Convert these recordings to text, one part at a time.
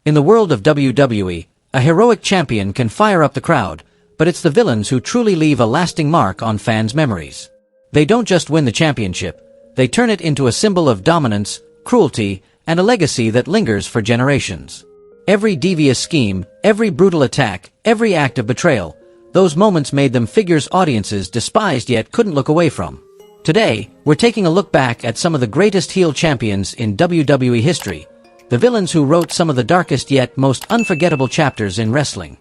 In the world of WWE, a heroic champion can fire up the crowd, but it's the villains who truly leave a lasting mark on fans' memories. They don't just win the championship, they turn it into a symbol of dominance, cruelty, and a legacy that lingers for generations. Every devious scheme, every brutal attack, every act of betrayal, those moments made them figures audiences despised yet couldn't look away from. Today, we're taking a look back at some of the greatest heel champions in WWE history, the villains who wrote some of the darkest yet most unforgettable chapters in wrestling.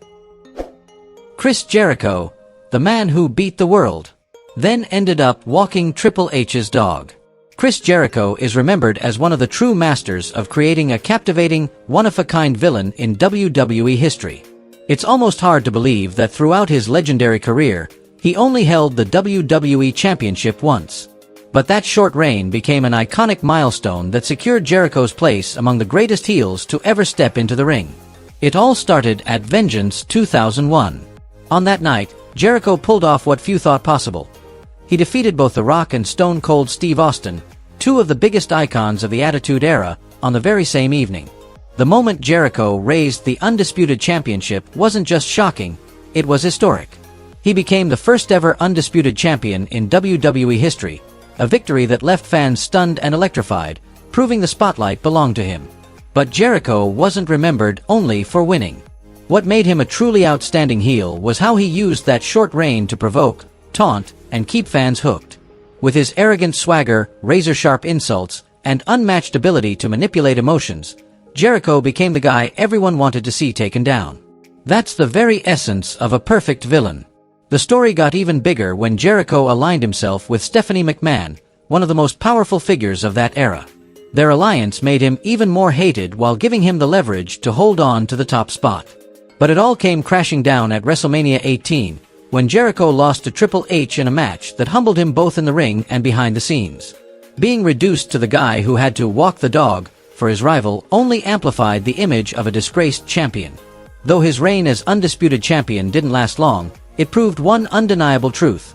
Chris Jericho, the man who beat the world, then ended up walking Triple H's dog. Chris Jericho is remembered as one of the true masters of creating a captivating, one-of-a-kind villain in WWE history. It's almost hard to believe that throughout his legendary career, he only held the WWE Championship once. But that short reign became an iconic milestone that secured Jericho's place among the greatest heels to ever step into the ring. It all started at Vengeance 2001. On that night, Jericho pulled off what few thought possible. He defeated both The Rock and Stone Cold Steve Austin, two of the biggest icons of the Attitude Era, on the very same evening. The moment Jericho raised the Undisputed Championship wasn't just shocking, it was historic. He became the first ever undisputed champion in WWE history, a victory that left fans stunned and electrified, proving the spotlight belonged to him. But Jericho wasn't remembered only for winning. What made him a truly outstanding heel was how he used that short reign to provoke, taunt, and keep fans hooked. With his arrogant swagger, razor-sharp insults, and unmatched ability to manipulate emotions, Jericho became the guy everyone wanted to see taken down. That's the very essence of a perfect villain. The story got even bigger when Jericho aligned himself with Stephanie McMahon, one of the most powerful figures of that era. Their alliance made him even more hated while giving him the leverage to hold on to the top spot. But it all came crashing down at WrestleMania 18, when Jericho lost to Triple H in a match that humbled him both in the ring and behind the scenes. Being reduced to the guy who had to walk the dog for his rival only amplified the image of a disgraced champion. Though his reign as undisputed champion didn't last long, it proved one undeniable truth.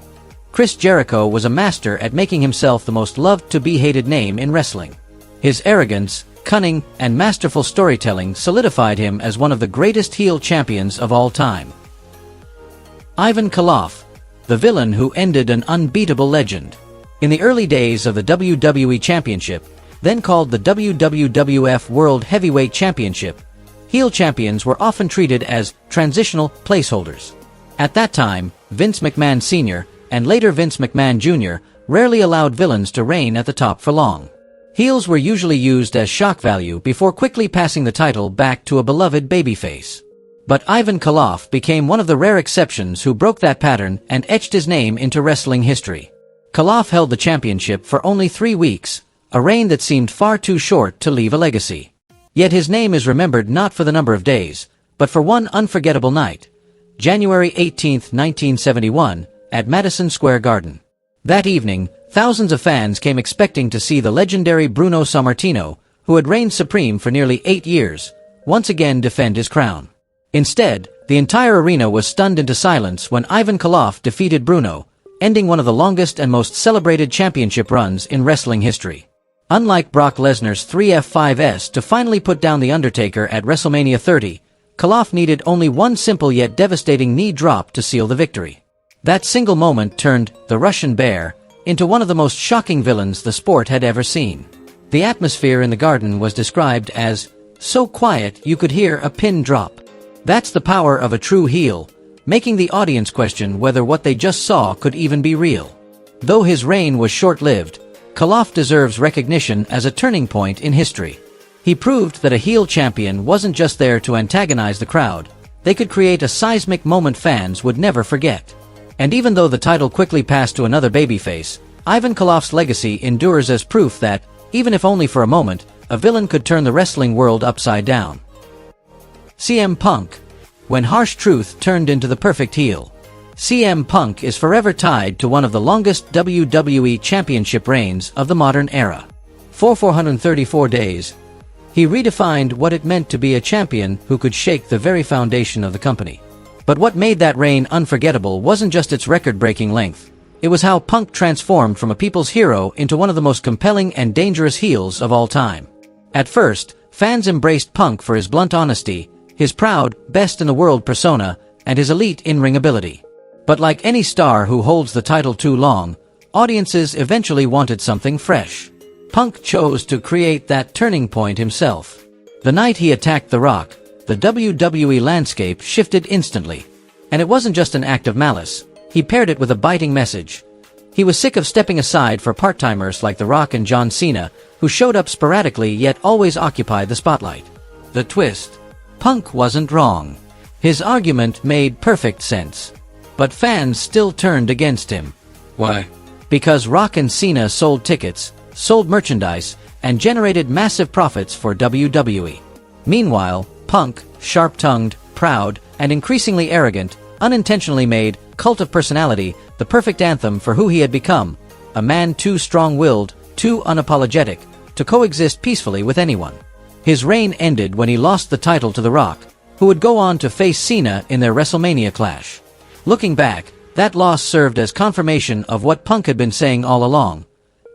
Chris Jericho was a master at making himself the most loved-to-be-hated name in wrestling. His arrogance, cunning, and masterful storytelling solidified him as one of the greatest heel champions of all time. Ivan Koloff, the villain who ended an unbeatable legend. In the early days of the WWE Championship, then called the WWF World Heavyweight Championship, heel champions were often treated as transitional placeholders. At that time, Vince McMahon Sr., and later Vince McMahon Jr., rarely allowed villains to reign at the top for long. Heels were usually used as shock value before quickly passing the title back to a beloved babyface. But Ivan Koloff became one of the rare exceptions who broke that pattern and etched his name into wrestling history. Koloff held the championship for only 3 weeks, a reign that seemed far too short to leave a legacy. Yet his name is remembered not for the number of days, but for one unforgettable night. January 18, 1971, at Madison Square Garden. That evening, thousands of fans came expecting to see the legendary Bruno Sammartino, who had reigned supreme for nearly 8 years, once again defend his crown. Instead, the entire arena was stunned into silence when Ivan Koloff defeated Bruno, ending one of the longest and most celebrated championship runs in wrestling history. Unlike Brock Lesnar's 3F5S to finally put down The Undertaker at WrestleMania 30, Koloff needed only one simple yet devastating knee drop to seal the victory. That single moment turned the Russian Bear into one of the most shocking villains the sport had ever seen. The atmosphere in the garden was described as so quiet you could hear a pin drop. That's the power of a true heel, making the audience question whether what they just saw could even be real. Though his reign was short-lived, Koloff deserves recognition as a turning point in history. He proved that a heel champion wasn't just there to antagonize the crowd, they could create a seismic moment fans would never forget. And even though the title quickly passed to another babyface, Ivan Koloff's legacy endures as proof that, even if only for a moment, a villain could turn the wrestling world upside down. CM Punk, when harsh truth turned into the perfect heel. CM Punk is forever tied to one of the longest WWE Championship reigns of the modern era. For 434 days, he redefined what it meant to be a champion who could shake the very foundation of the company. But what made that reign unforgettable wasn't just its record-breaking length. It was how Punk transformed from a people's hero into one of the most compelling and dangerous heels of all time. At first, Fans embraced Punk for his blunt honesty, his proud, best-in-the-world persona, and his elite in-ring ability. But like any star who holds the title too long, audiences eventually wanted something fresh. Punk chose to create that turning point himself. The night he attacked The Rock, the WWE landscape shifted instantly. And it wasn't just an act of malice, he paired it with a biting message. He was sick of stepping aside for part-timers like The Rock and John Cena, who showed up sporadically yet always occupied the spotlight. The twist: Punk wasn't wrong. His argument made perfect sense. But fans still turned against him. Why? Because Rock and Cena sold tickets, sold merchandise, and generated massive profits for WWE. Meanwhile, Punk, sharp-tongued, proud, and increasingly arrogant, unintentionally made Cult of Personality the perfect anthem for who he had become, a man too strong-willed, too unapologetic, to coexist peacefully with anyone. His reign ended when he lost the title to The Rock, who would go on to face Cena in their WrestleMania clash. Looking back, that loss served as confirmation of what Punk had been saying all along.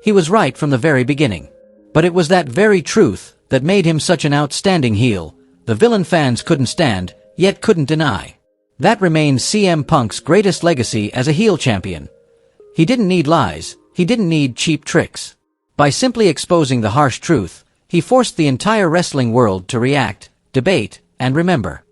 He was right from the very beginning. But it was that very truth that made him such an outstanding heel, the villain fans couldn't stand, yet couldn't deny. That remains CM Punk's greatest legacy as a heel champion. He didn't need lies, he didn't need cheap tricks. By simply exposing the harsh truth, he forced the entire wrestling world to react, debate, and remember.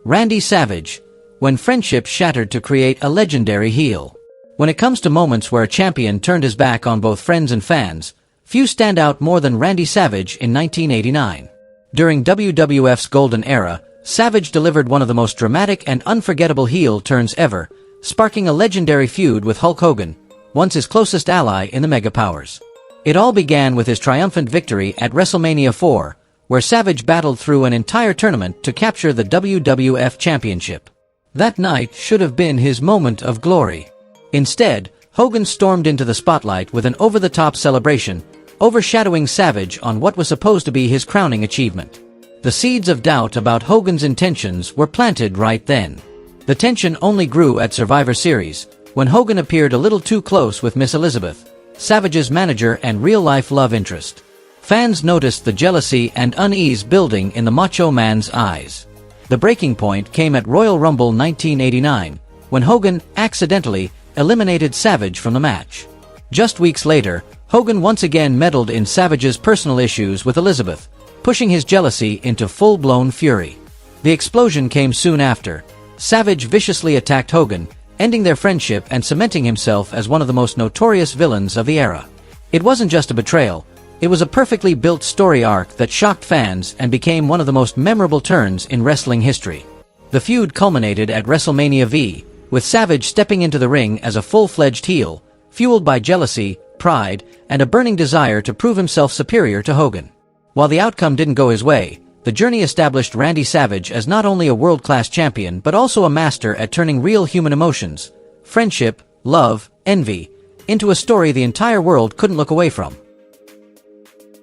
Randy Savage, when friendship shattered to create a legendary heel. When it comes to moments where a champion turned his back on both friends and fans, few stand out more than Randy Savage in 1989. During WWF's golden era, Savage delivered one of the most dramatic and unforgettable heel turns ever, sparking a legendary feud with Hulk Hogan, once his closest ally in the Mega Powers. It all began with his triumphant victory at WrestleMania 4, where Savage battled through an entire tournament to capture the WWF Championship. That night should have been his moment of glory. Instead, Hogan stormed into the spotlight with an over-the-top celebration, overshadowing Savage on what was supposed to be his crowning achievement. The seeds of doubt about Hogan's intentions were planted right then. The tension only grew at Survivor Series, when Hogan appeared a little too close with Miss Elizabeth, Savage's manager and real-life love interest. Fans noticed the jealousy and unease building in the Macho Man's eyes. The breaking point came at Royal Rumble 1989, when Hogan accidentally eliminated Savage from the match. Just weeks later, Hogan once again meddled in Savage's personal issues with Elizabeth, pushing his jealousy into full-blown fury. The explosion came soon after. Savage viciously attacked Hogan, ending their friendship and cementing himself as one of the most notorious villains of the era. It wasn't just a betrayal, it was a perfectly built story arc that shocked fans and became one of the most memorable turns in wrestling history. The feud culminated at WrestleMania V, with Savage stepping into the ring as a full-fledged heel, fueled by jealousy, pride, and a burning desire to prove himself superior to Hogan. While the outcome didn't go his way, the journey established Randy Savage as not only a world-class champion but also a master at turning real human emotions, friendship, love, envy, into a story the entire world couldn't look away from.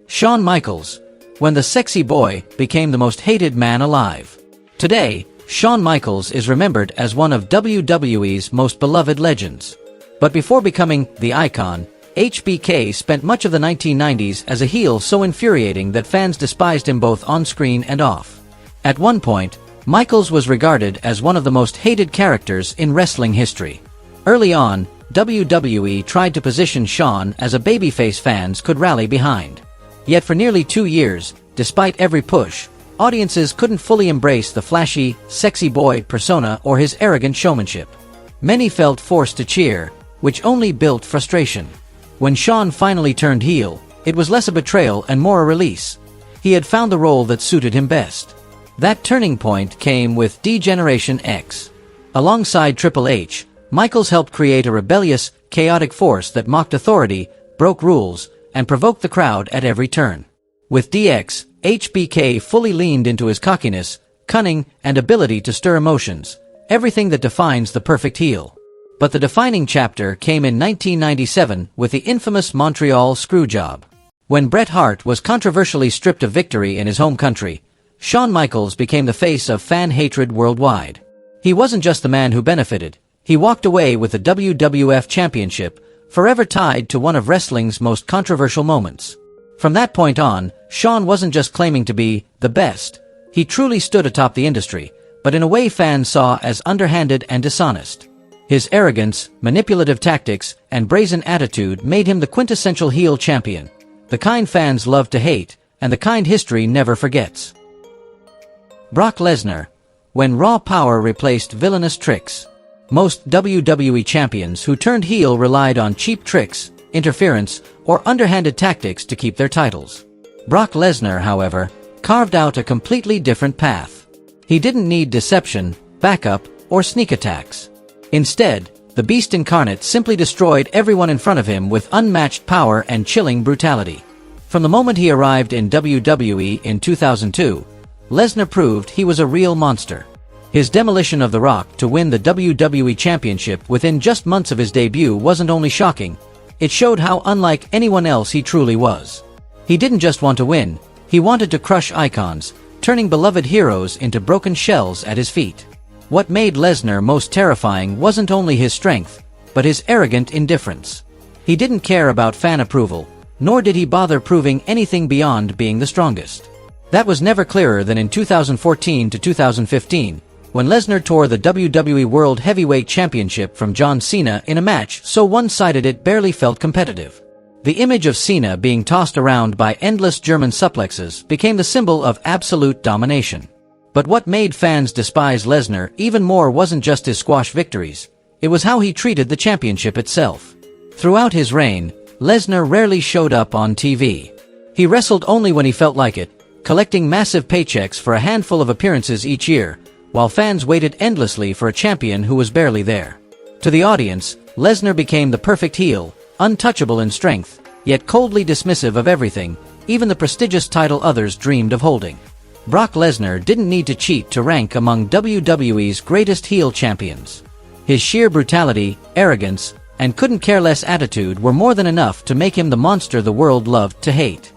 Shawn Michaels, when the sexy boy became the most hated man alive. Today, Shawn Michaels is remembered as one of WWE's most beloved legends. But before becoming the icon, HBK spent much of the 1990s as a heel so infuriating that fans despised him both on-screen and off. At one point, Michaels was regarded as one of the most hated characters in wrestling history. Early on, WWE tried to position Shawn as a babyface fans could rally behind. Yet for nearly 2 years, despite every push, audiences couldn't fully embrace the flashy, sexy boy persona or his arrogant showmanship. Many felt forced to cheer, which only built frustration. When Shawn finally turned heel, it was less a betrayal and more a release. He had found the role that suited him best. That turning point came with D-Generation X. Alongside Triple H, Michaels helped create a rebellious, chaotic force that mocked authority, broke rules, and provoked the crowd at every turn. With DX, HBK fully leaned into his cockiness, cunning, and ability to stir emotions, everything that defines the perfect heel. But the defining chapter came in 1997 with the infamous Montreal Screwjob. When Bret Hart was controversially stripped of victory in his home country, Shawn Michaels became the face of fan hatred worldwide. He wasn't just the man who benefited, he walked away with the WWF Championship, forever tied to one of wrestling's most controversial moments. From that point on, Shawn wasn't just claiming to be the best. He truly stood atop the industry, but in a way fans saw as underhanded and dishonest. His arrogance, manipulative tactics, and brazen attitude made him the quintessential heel champion. The kind fans love to hate, and the kind history never forgets. Brock Lesnar. When raw power replaced villainous tricks. Most WWE champions who turned heel relied on cheap tricks, interference, or underhanded tactics to keep their titles. Brock Lesnar, however, carved out a completely different path. He didn't need deception, backup, or sneak attacks. Instead, the Beast incarnate simply destroyed everyone in front of him with unmatched power and chilling brutality. From the moment he arrived in WWE in 2002, Lesnar proved he was a real monster. His demolition of The Rock to win the WWE Championship within just months of his debut wasn't only shocking, it showed how unlike anyone else he truly was. He didn't just want to win, he wanted to crush icons, turning beloved heroes into broken shells at his feet. What made Lesnar most terrifying wasn't only his strength, but his arrogant indifference. He didn't care about fan approval, nor did he bother proving anything beyond being the strongest. That was never clearer than in 2014 to 2015, when Lesnar tore the WWE World Heavyweight Championship from John Cena in a match so one-sided it barely felt competitive. The image of Cena being tossed around by endless German suplexes became the symbol of absolute domination. But what made fans despise Lesnar even more wasn't just his squash victories, it was how he treated the championship itself. Throughout his reign, Lesnar rarely showed up on TV. He wrestled only when he felt like it, collecting massive paychecks for a handful of appearances each year, while fans waited endlessly for a champion who was barely there. To the audience, Lesnar became the perfect heel, untouchable in strength, yet coldly dismissive of everything, even the prestigious title others dreamed of holding. Brock Lesnar didn't need to cheat to rank among WWE's greatest heel champions. His sheer brutality, arrogance, and couldn't-care-less attitude were more than enough to make him the monster the world loved to hate.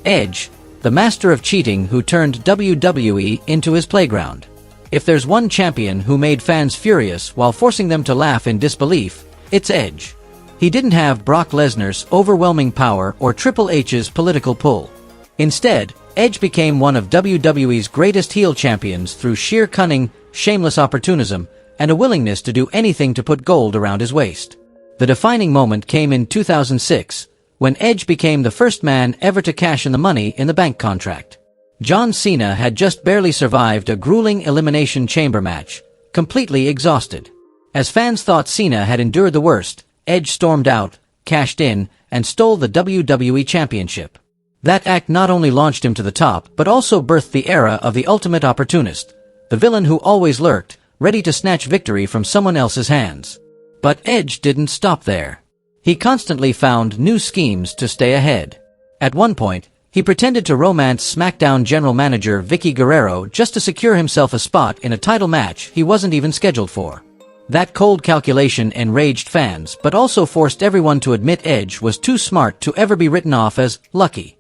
Edge, the master of cheating who turned WWE into his playground. If there's one champion who made fans furious while forcing them to laugh in disbelief, it's Edge. He didn't have Brock Lesnar's overwhelming power or Triple H's political pull. Instead, Edge became one of WWE's greatest heel champions through sheer cunning, shameless opportunism, and a willingness to do anything to put gold around his waist. The defining moment came in 2006, when Edge became the first man ever to cash in the Money in the Bank contract. John Cena had just barely survived a grueling Elimination Chamber match, completely exhausted. As fans thought Cena had endured the worst, Edge stormed out, cashed in, and stole the WWE Championship. That act not only launched him to the top but also birthed the era of the ultimate opportunist, the villain who always lurked, ready to snatch victory from someone else's hands. But Edge didn't stop there. He constantly found new schemes to stay ahead. At one point, he pretended to romance SmackDown general manager Vicky Guerrero just to secure himself a spot in a title match he wasn't even scheduled for. That cold calculation enraged fans but also forced everyone to admit Edge was too smart to ever be written off as lucky.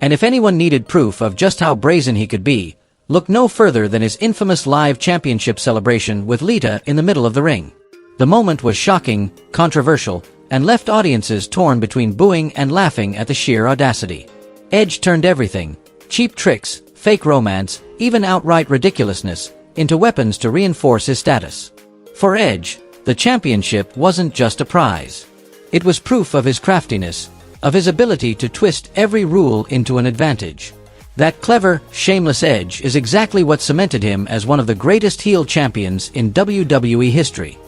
And if anyone needed proof of just how brazen he could be, look no further than his infamous live championship celebration with Lita in the middle of the ring. The moment was shocking, controversial, and left audiences torn between booing and laughing at the sheer audacity. Edge turned everything, cheap tricks, fake romance, even outright ridiculousness, into weapons to reinforce his status. For Edge, the championship wasn't just a prize. It was proof of his craftiness, of his ability to twist every rule into an advantage. That clever, shameless Edge is exactly what cemented him as one of the greatest heel champions in WWE history.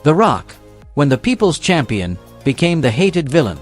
The Rock, when the people's champion, became the hated villain.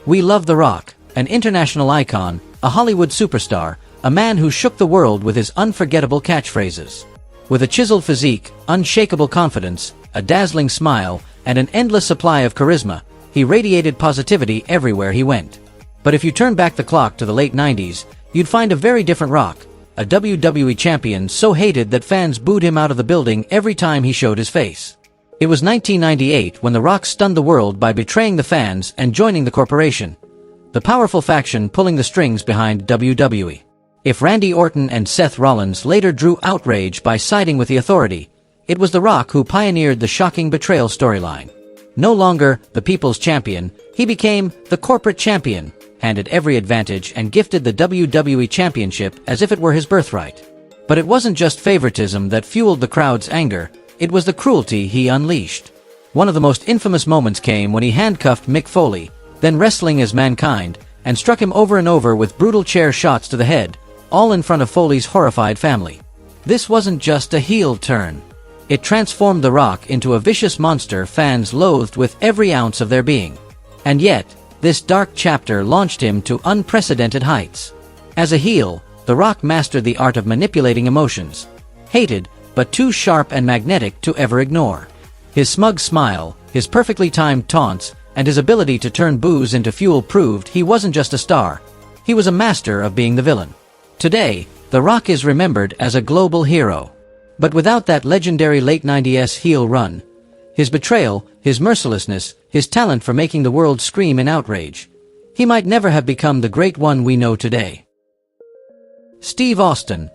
We love The Rock, an international icon, a Hollywood superstar, a man who shook the world with his unforgettable catchphrases. With a chiseled physique, unshakable confidence, a dazzling smile, and an endless supply of charisma, he radiated positivity everywhere he went. But if you turn back the clock to the late 90s, you'd find a very different Rock, a WWE champion so hated that fans booed him out of the building every time he showed his face. It was 1998 when The Rock stunned the world by betraying the fans and joining the corporation, the powerful faction pulling the strings behind WWE. If Randy Orton and Seth Rollins later drew outrage by siding with the Authority, it was The Rock who pioneered the shocking betrayal storyline. No longer the people's champion, he became the corporate champion, handed every advantage and gifted the WWE Championship as if it were his birthright. But it wasn't just favoritism that fueled the crowd's anger, it was the cruelty he unleashed. One of the most infamous moments came when he handcuffed Mick Foley, then wrestling as Mankind, and struck him over and over with brutal chair shots to the head, all in front of Foley's horrified family. This wasn't just a heel turn. It transformed The Rock into a vicious monster fans loathed with every ounce of their being. And yet, this dark chapter launched him to unprecedented heights. As a heel, The Rock mastered the art of manipulating emotions. Hated, but too sharp and magnetic to ever ignore. His smug smile, his perfectly timed taunts, and his ability to turn boos into fuel proved he wasn't just a star. He was a master of being the villain. Today, The Rock is remembered as a global hero. But without that legendary late 90s heel run, his betrayal, his mercilessness, his talent for making the world scream in outrage, he might never have become the great one we know today. Steve Austin,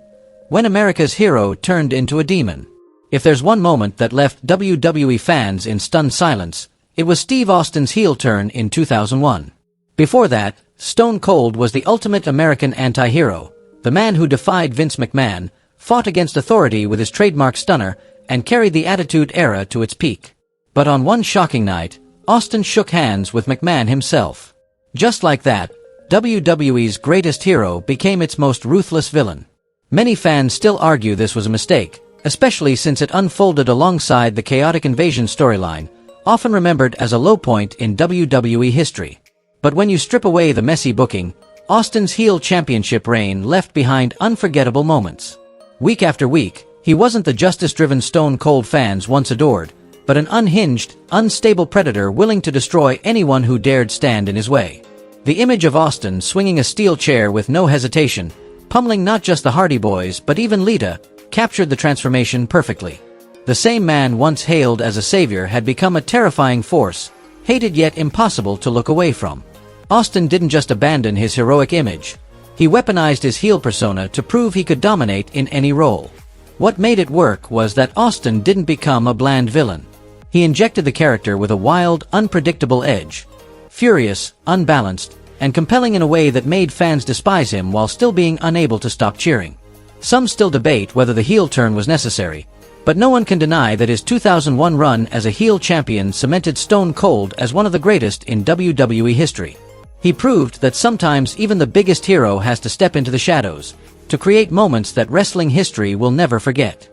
when America's hero turned into a demon. If there's one moment that left WWE fans in stunned silence, it was Steve Austin's heel turn in 2001. Before that, Stone Cold was the ultimate American anti-hero, the man who defied Vince McMahon, fought against authority with his trademark stunner, and carried the Attitude Era to its peak. But on one shocking night, Austin shook hands with McMahon himself. Just like that, WWE's greatest hero became its most ruthless villain. Many fans still argue this was a mistake, especially since it unfolded alongside the chaotic invasion storyline, often remembered as a low point in WWE history. But when you strip away the messy booking, Austin's heel championship reign left behind unforgettable moments. Week after week, he wasn't the justice-driven Stone Cold fans once adored, but an unhinged, unstable predator willing to destroy anyone who dared stand in his way. The image of Austin swinging a steel chair with no hesitation, pummeling not just the Hardy Boys but even Lita, captured the transformation perfectly. The same man once hailed as a savior had become a terrifying force, hated yet impossible to look away from. Austin didn't just abandon his heroic image. He weaponized his heel persona to prove he could dominate in any role. What made it work was that Austin didn't become a bland villain. He injected the character with a wild, unpredictable edge. Furious, unbalanced, and compelling in a way that made fans despise him while still being unable to stop cheering. Some still debate whether the heel turn was necessary, but no one can deny that his 2001 run as a heel champion cemented Stone Cold as one of the greatest in WWE history. He proved that sometimes even the biggest hero has to step into the shadows, to create moments that wrestling history will never forget.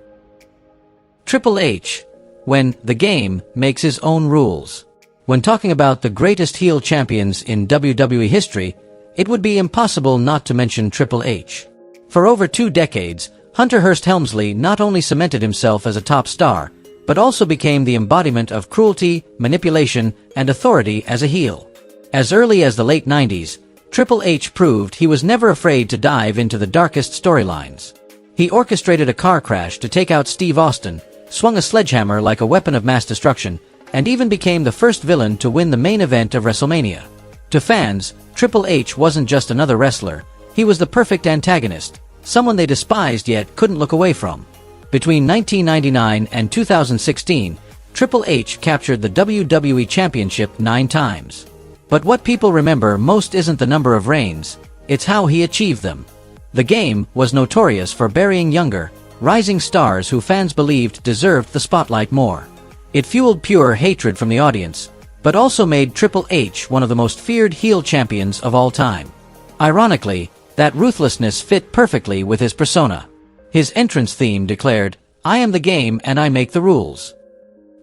Triple H, when the game makes his own rules. When talking about the greatest heel champions in WWE history, it would be impossible not to mention Triple H. For over 2 decades, Hunter Hearst Helmsley not only cemented himself as a top star, but also became the embodiment of cruelty, manipulation, and authority as a heel. As early as the late 90s, Triple H proved he was never afraid to dive into the darkest storylines. He orchestrated a car crash to take out Steve Austin, swung a sledgehammer like a weapon of mass destruction, and even became the first villain to win the main event of WrestleMania. To fans, Triple H wasn't just another wrestler, he was the perfect antagonist, someone they despised yet couldn't look away from. Between 1999 and 2016, Triple H captured the WWE Championship 9 times. But what people remember most isn't the number of reigns, it's how he achieved them. The game was notorious for burying younger, rising stars who fans believed deserved the spotlight more. It fueled pure hatred from the audience, but also made Triple H one of the most feared heel champions of all time. Ironically, that ruthlessness fit perfectly with his persona. His entrance theme declared, "I am the game and I make the rules."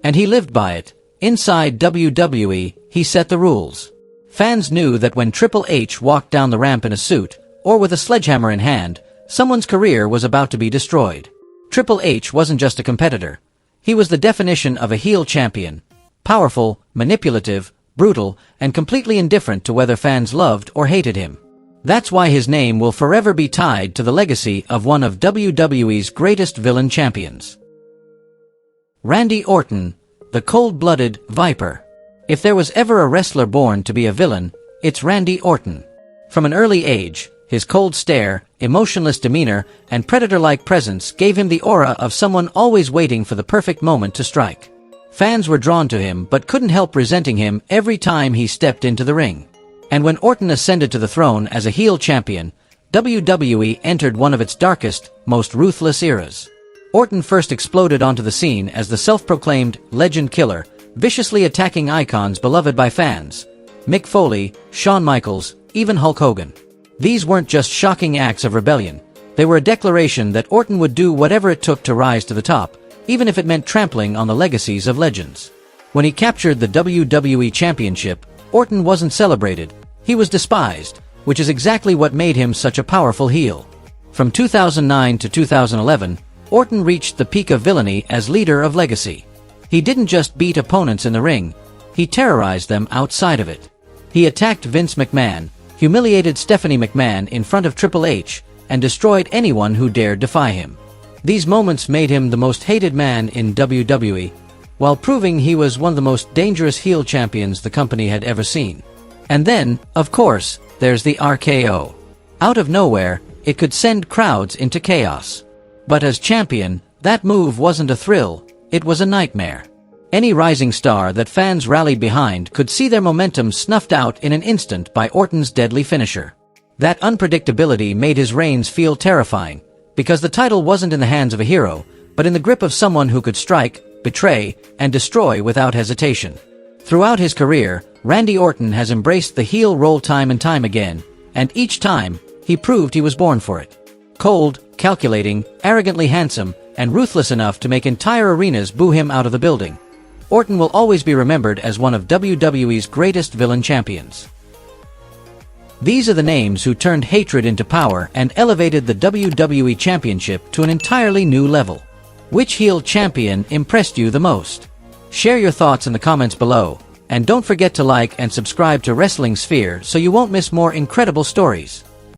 And he lived by it. Inside WWE, he set the rules. Fans knew that when Triple H walked down the ramp in a suit, or with a sledgehammer in hand, someone's career was about to be destroyed. Triple H wasn't just a competitor. He was the definition of a heel champion. Powerful, manipulative, brutal, and completely indifferent to whether fans loved or hated him. That's why his name will forever be tied to the legacy of one of WWE's greatest villain champions. Randy Orton, the cold-blooded Viper. If there was ever a wrestler born to be a villain, it's Randy Orton. From an early age, his cold stare, emotionless demeanor, and predator-like presence gave him the aura of someone always waiting for the perfect moment to strike. Fans were drawn to him but couldn't help resenting him every time he stepped into the ring. And when Orton ascended to the throne as a heel champion, WWE entered one of its darkest, most ruthless eras. Orton first exploded onto the scene as the self-proclaimed legend killer, viciously attacking icons beloved by fans. Mick Foley, Shawn Michaels, even Hulk Hogan. These weren't just shocking acts of rebellion. They were a declaration that Orton would do whatever it took to rise to the top, even if it meant trampling on the legacies of legends. When he captured the WWE Championship, Orton wasn't celebrated. He was despised, which is exactly what made him such a powerful heel. From 2009 to 2011, Orton reached the peak of villainy as leader of Legacy. He didn't just beat opponents in the ring, he terrorized them outside of it. He attacked Vince McMahon, humiliated Stephanie McMahon in front of Triple H, and destroyed anyone who dared defy him. These moments made him the most hated man in WWE, while proving he was one of the most dangerous heel champions the company had ever seen. And then, of course, there's the RKO. Out of nowhere, it could send crowds into chaos. But as champion, that move wasn't a thrill, it was a nightmare. Any rising star that fans rallied behind could see their momentum snuffed out in an instant by Orton's deadly finisher. That unpredictability made his reigns feel terrifying, because the title wasn't in the hands of a hero, but in the grip of someone who could strike, betray, and destroy without hesitation. Throughout his career, Randy Orton has embraced the heel role time and time again, and each time, he proved he was born for it. Cold, calculating, arrogantly handsome, and ruthless enough to make entire arenas boo him out of the building. Orton will always be remembered as one of WWE's greatest villain champions. These are the names who turned hatred into power and elevated the WWE Championship to an entirely new level. Which heel champion impressed you the most? Share your thoughts in the comments below, and don't forget to like and subscribe to Wrestling Sphere so you won't miss more incredible stories.